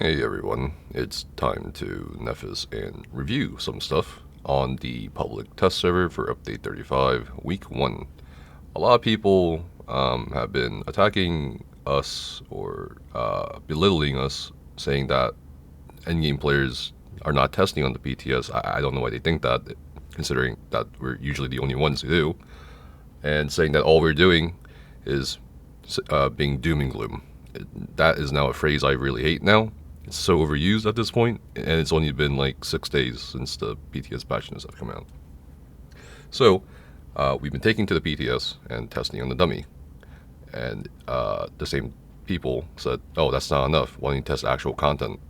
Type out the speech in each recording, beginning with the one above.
Hey everyone, it's time to Nephis and review some stuff on the public test server for Update 35, Week 1. A lot of people have been attacking us or belittling us, saying that endgame players are not testing on the PTS. I don't know why they think that, considering that we're usually the only ones who do, and saying that all we're doing is being doom and gloom. That is now a phrase I really hate now. It's so overused at this point, and it's only been like 6 days since the PTS patch notes have come out. So, we've been taking to the PTS and testing on the dummy. And the same people said, oh, that's not enough, why don't you test actual content?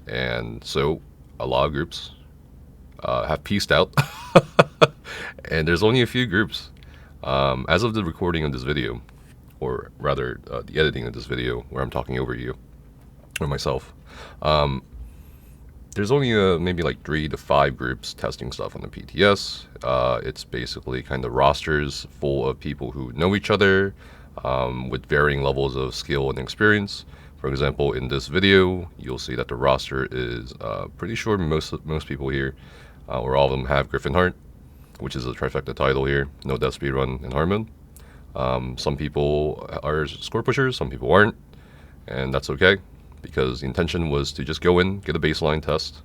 And so, a lot of groups have pieced out, and there's only a few groups. As of the recording of this video, or rather the editing of this video, where I'm talking over you, or myself, there's only maybe like 3 to 5 groups testing stuff on the PTS. It's basically kind of rosters full of people who know each other, with varying levels of skill and experience. For example, in this video, you'll see that the roster is pretty sure most people here, or all of them, have Griffin Heart, which is a trifecta title here, no death speedrun in hard mode. Some people are score pushers, some people aren't, and that's okay, because the intention was to just go in, get a baseline test,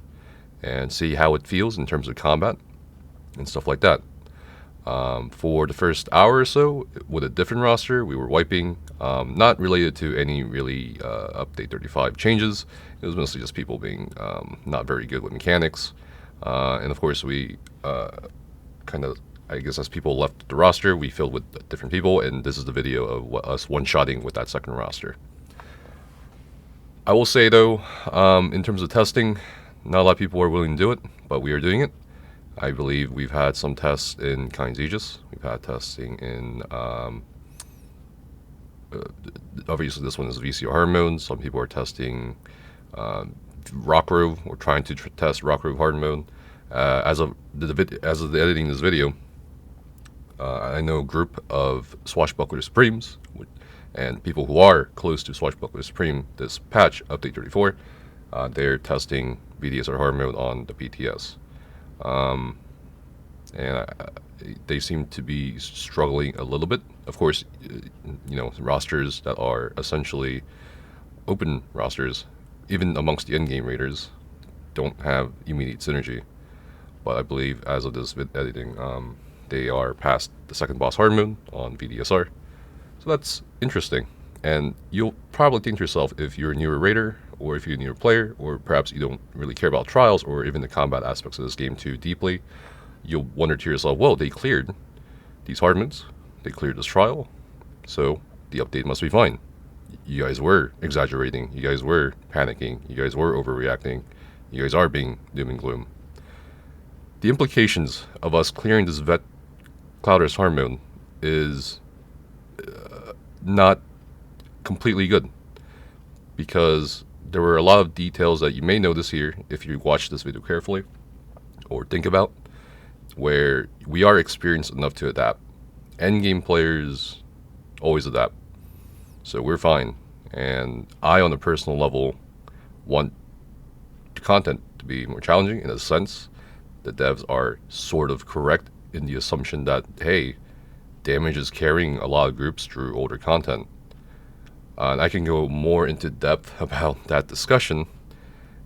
and see how it feels in terms of combat and stuff like that. For the first hour or so, with a different roster, we were wiping, not related to any really Update 35 changes. It was mostly just people being not very good with mechanics. And of course, we kind of, I guess, as people left the roster, we filled with different people, and this is the video of us one-shotting with that second roster. I will say, though, in terms of testing, not a lot of people are willing to do it, but we are doing it. I believe we've had some tests in Kynes Aegis. We've had testing in, obviously this one is VCR hard mode. Some people are testing Rockrove, or trying to test Rockrove hard mode. As of the editing of this video, I know a group of Swashbuckler Supremes, and people who are close to Swashbuckler Supreme this patch, Update 34, they're testing BDSR hard mode on the PTS. And they seem to be struggling a little bit. Of course, rosters that are essentially open rosters, even amongst the endgame raiders, don't have immediate synergy. But I believe as of this editing, they are past the second boss hard mode on VDSR. So that's interesting. And you'll probably think to yourself, if you're a newer raider, or if you're a newer player, or perhaps you don't really care about trials or even the combat aspects of this game too deeply, you'll wonder to yourself, well, they cleared these hard modes, they cleared this trial, so the update must be fine. You guys were exaggerating, you guys were panicking, you guys were overreacting, you guys are being doom and gloom. The implications of us clearing this Vet Clouders hard mode is not completely good, because there were a lot of details that you may notice here if you watch this video carefully or think about, where we are experienced enough to adapt. Endgame players always adapt, so we're fine. And I, on a personal level, want the content to be more challenging. In a sense, the devs are sort of correct in the assumption that, hey, damage is carrying a lot of groups through older content. And I can go more into depth about that discussion,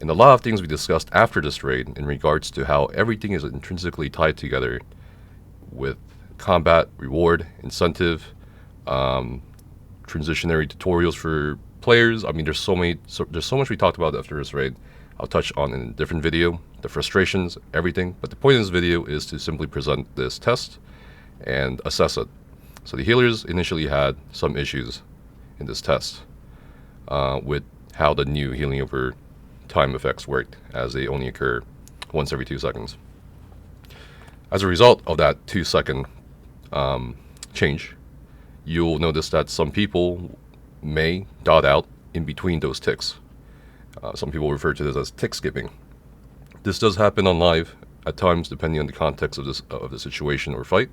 and a lot of things we discussed after this raid in regards to how everything is intrinsically tied together with combat, reward, incentive, transitionary tutorials for players. I mean, there's so much we talked about after this raid. I'll touch on in a different video, the frustrations, everything. But the point of this video is to simply present this test and assess it. So the healers initially had some issues in this test with how the new healing over time effects worked, as they only occur once every 2 seconds. As a result of that 2-second change, you'll notice that some people may dot out in between those ticks. Some people refer to this as tick skipping. This does happen on live at times, depending on the context of the situation or fight,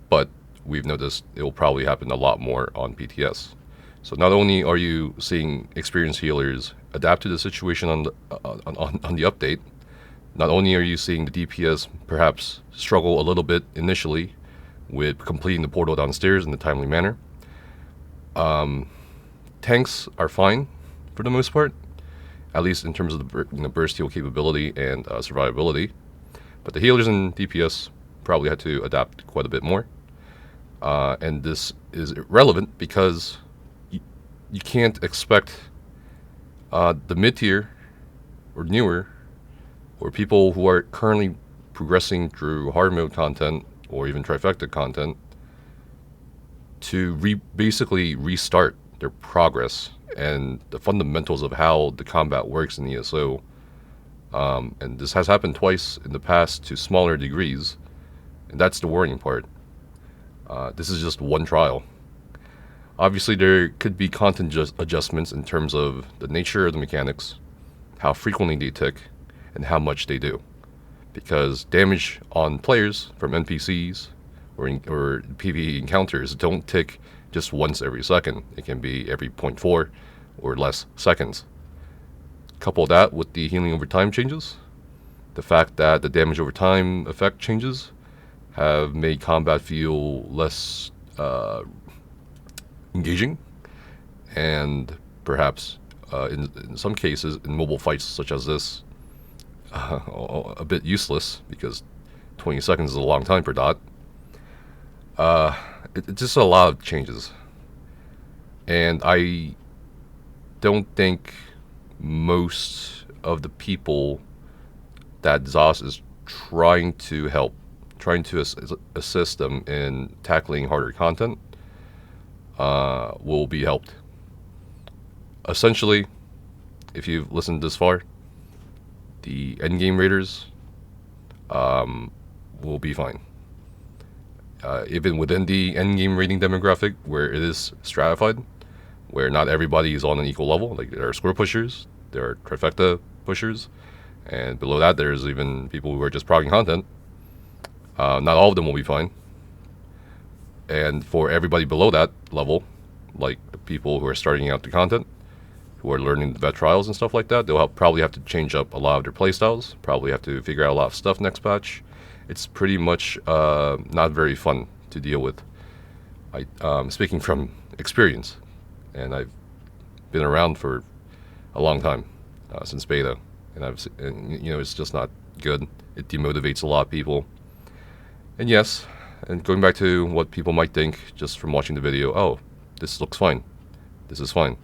but we've noticed it will probably happen a lot more on PTS. So not only are you seeing experienced healers adapt to the situation on the update, not only are you seeing the DPS perhaps struggle a little bit initially with completing the portal downstairs in a timely manner. Tanks are fine for the most part, at least in terms of the burst heal capability and survivability. But the healers and DPS probably had to adapt quite a bit more. And this is relevant because you can't expect the mid-tier or newer or people who are currently progressing through hard mode content or even trifecta content to basically restart their progress and the fundamentals of how the combat works in ESO. And this has happened twice in the past to smaller degrees, and that's the worrying part. This is just one trial. Obviously, there could be content adjustments in terms of the nature of the mechanics, how frequently they tick, and how much they do. Because damage on players from NPCs or PvE encounters don't tick just once every second. It can be every 0.4 or less seconds. Couple that with the healing over time changes, the fact that the damage over time effect changes have made combat feel less engaging, and perhaps in some cases in mobile fights such as this, a bit useless because 20 seconds is a long time per dot. It's just a lot of changes, and I don't think most of the people that ZOS is trying to help, trying to assist them in tackling harder content, will be helped. Essentially, if you've listened this far, the endgame raiders will be fine. Even within the endgame raiding demographic, where it is stratified, where not everybody is on an equal level. Like, there are square pushers, there are trifecta pushers, and below that there's even people who are just progging content. Not all of them will be fine. And for everybody below that level, like the people who are starting out the content, who are learning the vet trials and stuff like that, they'll probably have to change up a lot of their playstyles, probably have to figure out a lot of stuff next patch. It's pretty much not very fun to deal with. Speaking from experience, and I've been around for a long time, since beta, and it's just not good. It demotivates a lot of people. And yes, and going back to what people might think just from watching the video, oh, this looks fine, this is fine.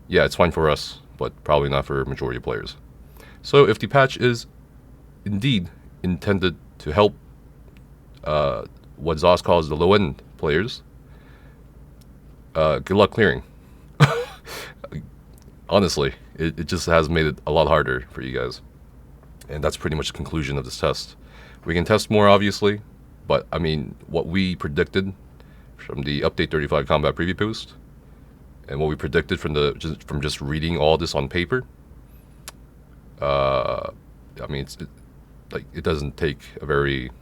Yeah, it's fine for us, but probably not for majority of players. So if the patch is indeed intended to help what ZOS calls the low-end players, good luck clearing. Honestly, it just has made it a lot harder for you guys. And that's pretty much the conclusion of this test. We can test more, obviously, but I mean, what we predicted from the Update 35 combat preview post, and what we predicted from just reading all this on paper, I mean, it doesn't take a very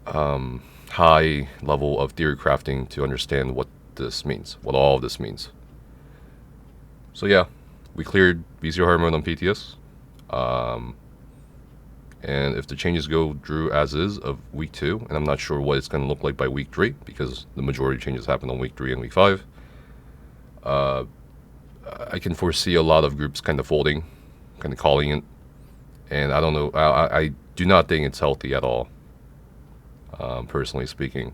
high level of theory crafting to understand what this means, what all of this means. So yeah, we cleared vCR mode on PTS, and if the changes go through as is of week 2, and I'm not sure what it's going to look like by week 3, because the majority of changes happen on week 3 and week 5, I can foresee a lot of groups kind of folding, kind of calling it, and I don't know, I do not think it's healthy at all, personally speaking.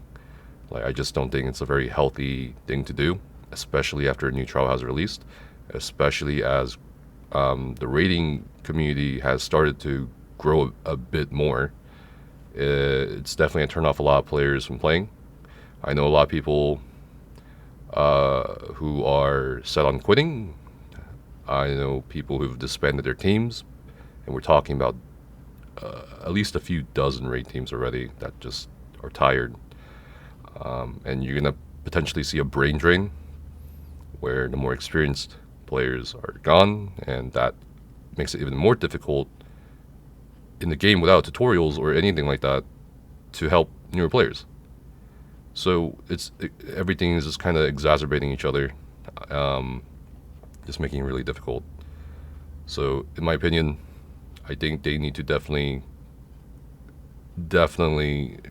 Like, I just don't think it's a very healthy thing to do, especially after a new trial has released, especially as the raiding community has started to grow a bit more. It's definitely going to turn off a lot of players from playing. I know a lot of people who are set on quitting. I know people who've disbanded their teams, and we're talking about at least a few dozen raid teams already that just are tired. And you're going to potentially see a brain drain where the more experienced players are gone, and that makes it even more difficult in the game without tutorials or anything like that to help newer players. So everything is just kind of exacerbating each other. just making it really difficult. So, in my opinion, I think they need to definitely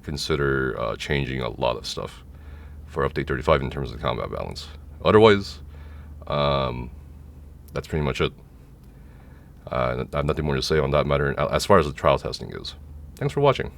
consider changing a lot of stuff for update 35 in terms of the combat balance. Otherwise, that's pretty much it. I have nothing more to say on that matter as far as the trial testing goes. Thanks for watching.